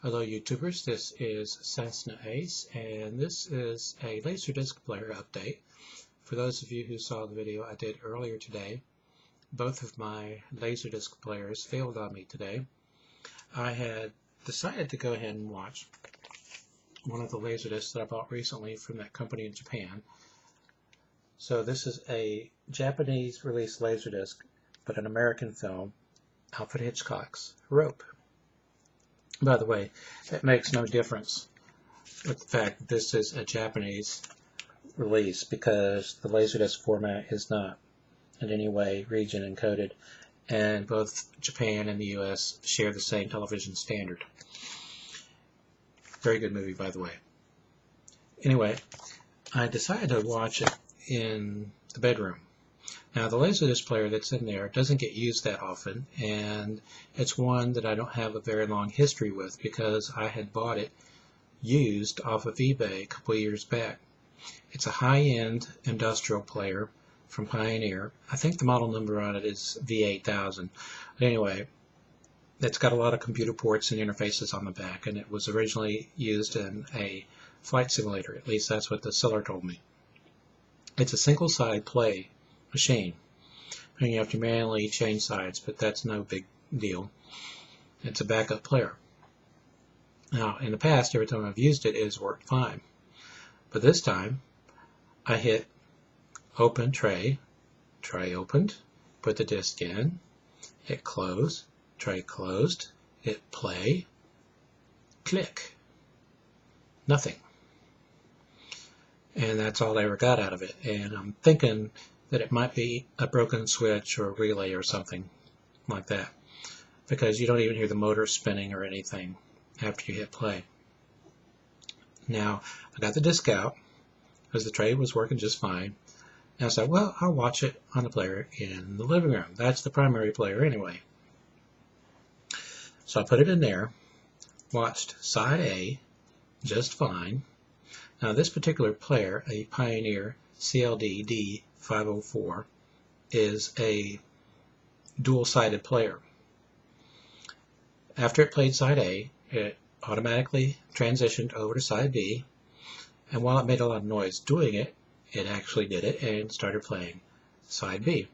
Hello YouTubers, this is Cessnaace and this is a LaserDisc player update. For those of you who saw the video I did earlier today, both of my LaserDisc players failed on me today. I had decided to go ahead and watch one of the LaserDiscs that I bought recently from that company in Japan. So this is a Japanese released LaserDisc, but an American film, Alfred Hitchcock's Rope. By the way, it makes no difference with the fact that this is a Japanese release because the LaserDisc format is not in any way region encoded, and both Japan and the US share the same television standard. Very good movie, by the way. Anyway, I decided to watch it in the bedroom. Now, the LaserDisc player that's in there doesn't get used that often, and it's one that I don't have a very long history with because I had bought it used off of eBay a couple of years back. It's a high-end industrial player from Pioneer. I think the model number on it is V8000. But anyway, it's got a lot of computer ports and interfaces on the back, and it was originally used in a flight simulator. At least that's what the seller told me. It's a single-side play machine, and you have to manually change sides, but that's no big deal. It's a backup player. Now, in the past, every time I've used it, it has worked fine. But this time, I hit open tray, tray opened, put the disc in, hit close, tray closed, hit play, click. Nothing. And that's all I ever got out of it. And I'm thinking that it might be a broken switch or a relay or something like that, because you don't even hear the motor spinning or anything after you hit play. Now, I got the disc out because the tray was working just fine, and I said, well, I'll watch it on the player in the living room. That's the primary player anyway. So I put it in there, watched side A just fine. Now, this particular player, a Pioneer CLD D504, is a dual-sided player. After it played side A, it automatically transitioned over to side B, and while it made a lot of noise doing it, it actually did it and started playing side B.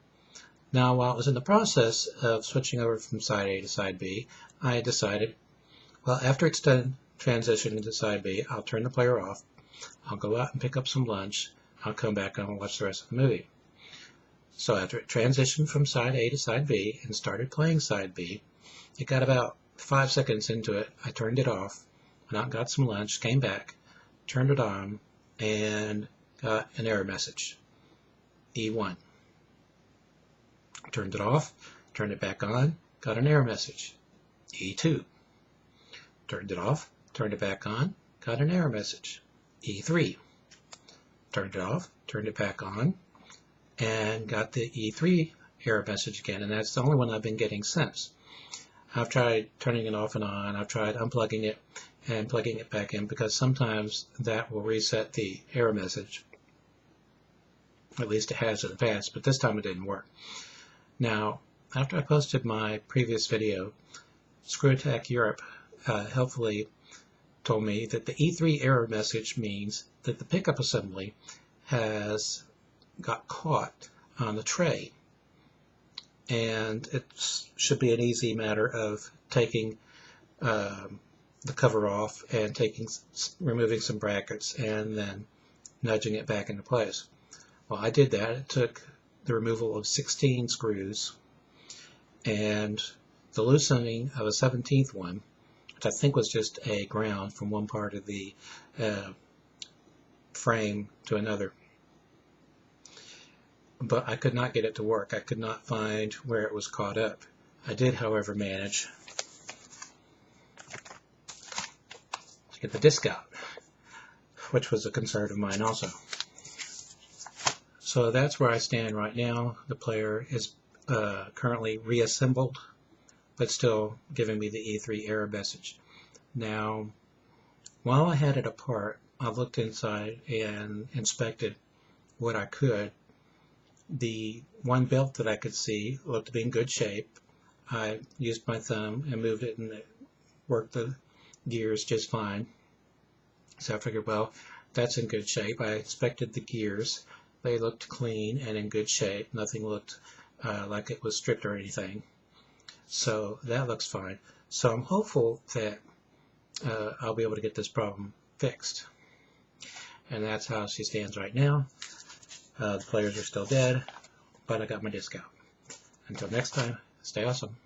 Now, while it was in the process of switching over from side A to side B, I decided, well, after it's done transitioning to side B, I'll turn the player off, I'll go out and pick up some lunch, I'll come back and I'll watch the rest of the movie. So after it transitioned from side A to side B and started playing side B, it got about 5 seconds into it, I turned it off, went out and got some lunch, came back, turned it on, and got an error message, E1. Turned it off, turned it back on, got an error message, E2. Turned it off, turned it back on, got an error message, E3. Turned it off, turned it back on, and got the E3 error message again, and that's the only one I've been getting since. I've tried turning it off and on, I've tried unplugging it and plugging it back in, because sometimes that will reset the error message. At least it has in the past, but this time it didn't work. Now, after I posted my previous video, Screw Attack Europe helpfully told me that the E3 error message means that the pickup assembly has got caught on the tray, and it should be an easy matter of taking the cover off and removing some brackets and then nudging it back into place. Well, I did that. It took the removal of 16 screws and the loosening of a 17th one, which I think was just a ground from one part of the frame to another. But I could not get it to work. I could not find where it was caught up. I did, however, manage to get the disc out, which was a concern of mine also. So that's where I stand right now. The player is currently reassembled, but still giving me the E3 error message. Now, while I had it apart, I looked inside and inspected what I could. The one belt that I could see looked to be in good shape. I used my thumb and moved it, and it worked the gears just fine. So I figured, well, that's in good shape. I inspected the gears. They looked clean and in good shape. Nothing looked like it was stripped or anything. So that looks fine. So I'm hopeful that I'll be able to get this problem fixed. And that's how she stands right now. The players are still dead, but I got my disc out. Until next time, stay awesome.